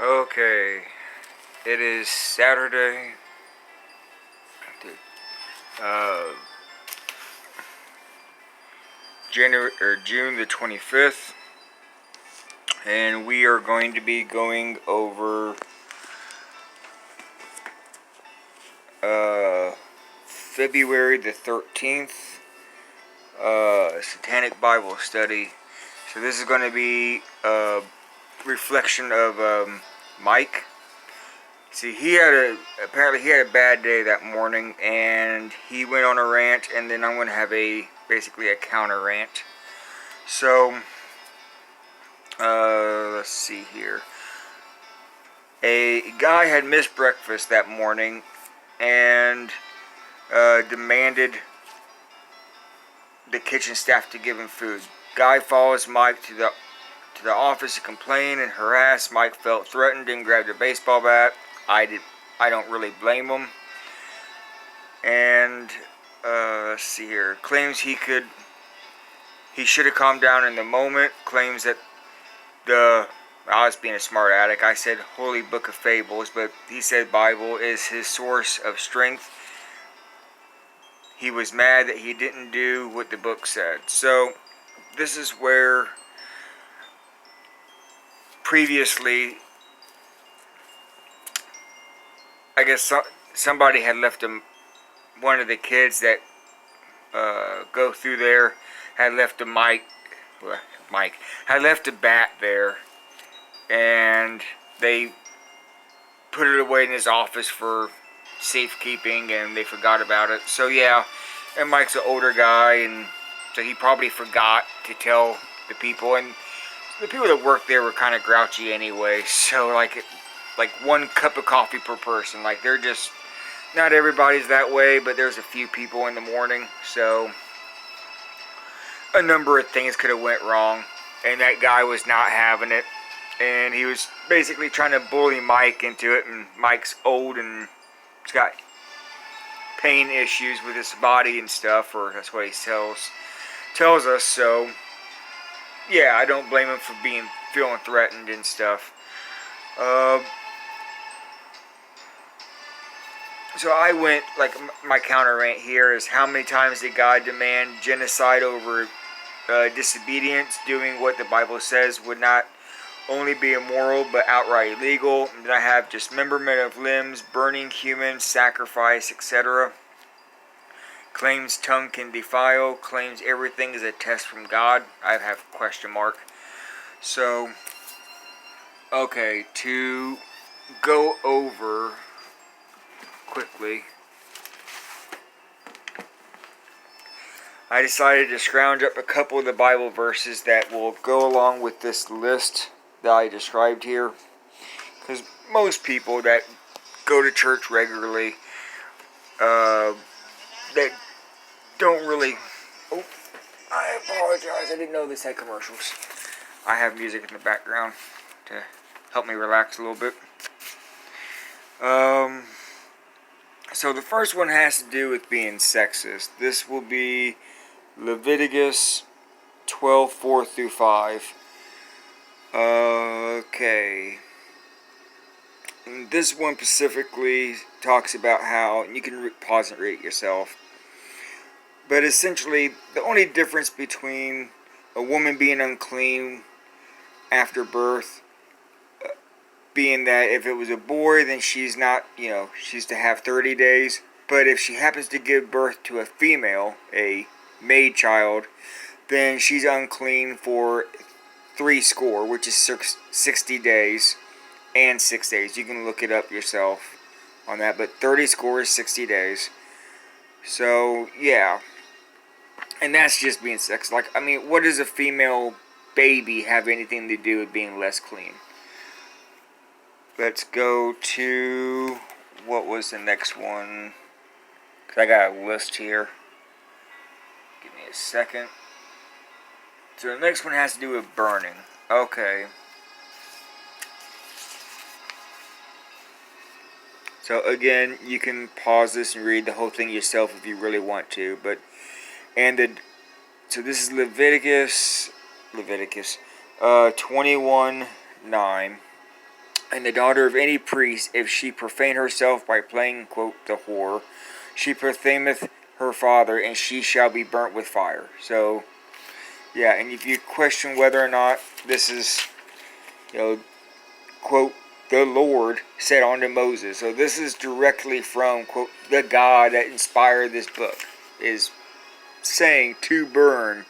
Okay, it is Saturday, uh, June the 25th, and we are going to be going over February the 13th, Satanic Bible Study. So this is going to be a reflection of Mike. See, apparently he had a bad day that morning, and he went on a rant, and then I'm going to have basically a counter rant. So, let's see here. A guy had missed breakfast that morning, and demanded the kitchen staff to give him food. Guy follows Mike to the office to complain and harass. Mike felt threatened and grabbed a baseball bat. I don't really blame him. And let's see here. Claims he should have calmed down in the moment. Claims that I was being a smart aleck. I said Holy Book of Fables, but he said Bible is his source of strength. He was mad that he didn't do what the book said. So this is where previously, I guess somebody had left him. One of the kids that go through there had left a Mike had left a bat there, and they put it away in his office for safekeeping, and they forgot about it. So yeah, and Mike's an older guy, and so he probably forgot to tell the people, and the people that worked there were kind of grouchy anyway. So like one cup of coffee per person. Like they're just, not everybody's that way, but there's a few people in the morning. So a number of things could have went wrong, and that guy was not having it, and he was basically trying to bully Mike into it. And Mike's old and he's got pain issues with his body and stuff, or that's what he tells us. So yeah, I don't blame him for feeling threatened and stuff. So I went, like, my counter rant here is, how many times did God demand genocide over disobedience, doing what the Bible says would not only be immoral but outright illegal? And then I have dismemberment of limbs, burning humans, sacrifice, etc. Claims tongue can defile, claims everything is a test from God. I have question mark. So, okay, to go over quickly, I decided to scrounge up a couple of the Bible verses that will go along with this list that I described here, because most people that go to church regularly, that don't really, oh, I apologize, I didn't know this had commercials. I have music in the background to help me relax a little bit. So the first one has to do with being sexist. This will be Leviticus 12:4 through 5. Okay. And this one specifically talks about how, you can pause and read it yourself, but essentially the only difference between a woman being unclean after birth being that if it was a boy, then she's not, she's to have 30 days. But if she happens to give birth to a female, a maid child, then she's unclean for 60, which is 60 days and 6 days. You can look it up yourself on that, but 30 is 60 days. So, yeah. And that's just being sexist. Like, I mean, what does a female baby have anything to do with being less clean? Let's go to, what was the next one? Because I got a list here. Give me a second. So the next one has to do with burning. Okay. So again, you can pause this and read the whole thing yourself if you really want to. So this is Leviticus 21:9. And the daughter of any priest, if she profane herself by playing, quote, the whore, she profaneth her father, and she shall be burnt with fire. So, yeah, and if you question whether or not this is, quote, the Lord said unto Moses. So this is directly from, quote, the God that inspired this book, is saying to burn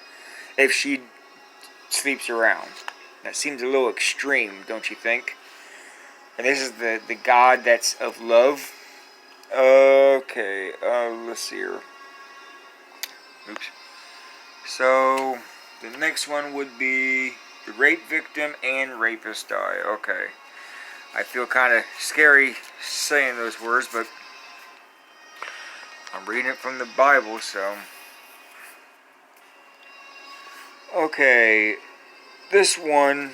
if she sleeps around. That seems a little extreme, don't you think? And this is the God that's of love. Okay, let's see here. Oops. So, the next one would be the rape victim and rapist die. Okay. I feel kind of scary saying those words, but I'm reading it from the Bible, so. Okay, this one.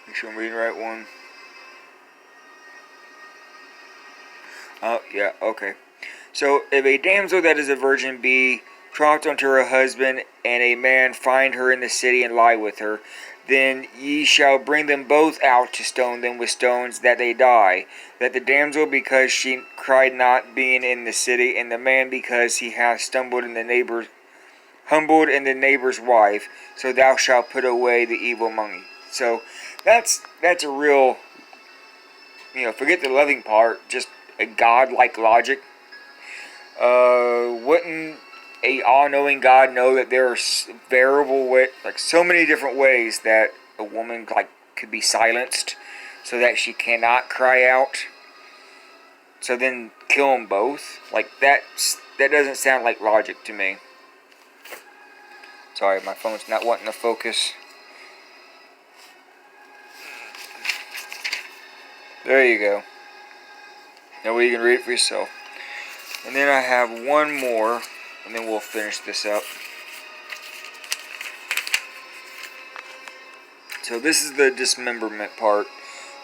Make sure I'm reading the right one. Oh, yeah, okay. So, if a damsel that is a virgin be betrothed unto her husband, and a man find her in the city and lie with her, then ye shall bring them both out to stone them with stones, that they die. That the damsel, because she cried not, being in the city, and the man, because he hath humbled in the neighbor's wife. So thou shalt put away the evil among you. So that's a real, forget the loving part, just a God-like logic. Wouldn't a all-knowing God know that there are so many different ways that a woman could be silenced so that she cannot cry out? So then kill them both? That doesn't sound like logic to me. Sorry, my phone's not wanting to focus. There you go. Now you can read it for yourself. And then I have one more, and then we'll finish this up. So this is the dismemberment part.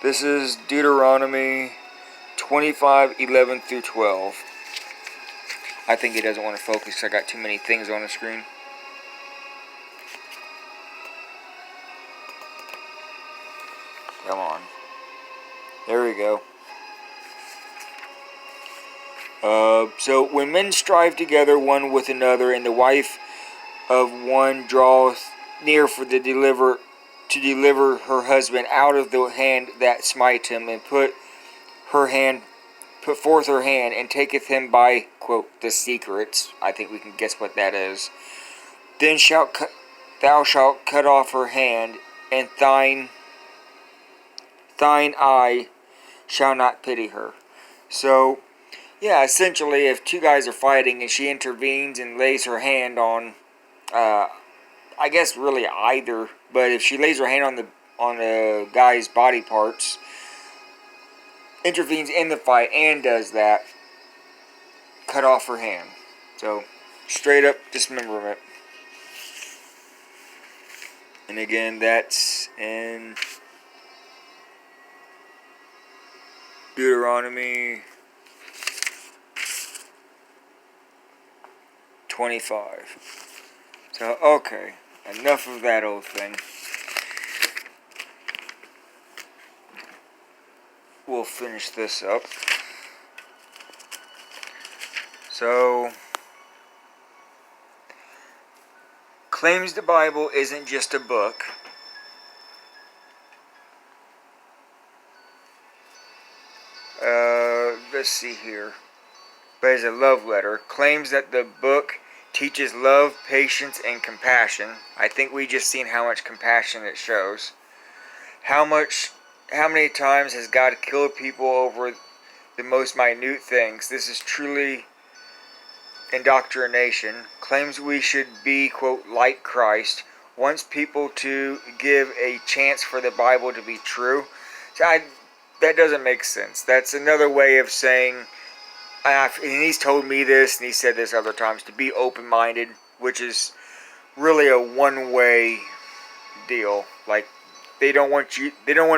This is Deuteronomy 25:11 through 12. I think it doesn't want to focus. I got too many things on the screen. Come on. There we go. So when men strive together one with another, and the wife of one draweth near to deliver her husband out of the hand that smite him, and put forth her hand, and taketh him by, quote, the secrets. I think we can guess what that is. Then thou shalt cut off her hand, and thine eye shall not pity her. So, yeah, essentially, if two guys are fighting and she intervenes and lays her hand on, I guess really either, but if she lays her hand on the guy's body parts, intervenes in the fight and does that, cut off her hand. So, straight up dismemberment. And again, that's in Deuteronomy 25. So, okay, enough of that old thing. We'll finish this up. So, claims the Bible isn't just a book. Let's see here. But it's a love letter. Claims that the book teaches love, patience, and compassion. I think we just seen how much compassion it shows. How many times has God killed people over the most minute things? This is truly indoctrination. Claims we should be, quote, like Christ. Wants people to give a chance for the Bible to be true. So that doesn't make sense. That's another way of saying, and he's told me this, and he said this other times, to be open-minded, which is really a one-way deal. They don't want to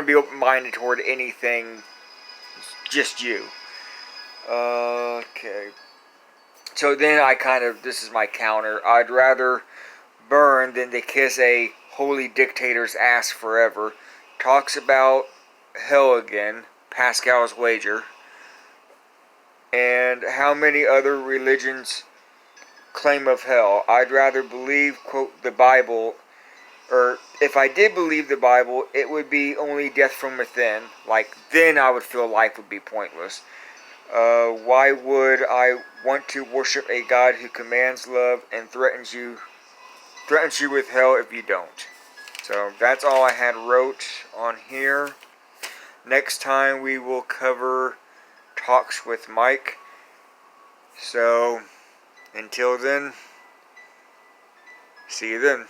be open-minded toward anything, just you. Okay. So then this is my counter. I'd rather burn than to kiss a holy dictator's ass forever. Talks about hell again, Pascal's wager. And how many other religions claim of hell? I'd rather believe, quote, the Bible, or if I did believe the Bible, it would be only death from within. Like, then I would feel life would be pointless. Why would I want to worship a God who commands love and threatens you with hell if you don't? So that's all I had wrote on here. Next time we will cover Talks with Mike. So until then, see you then.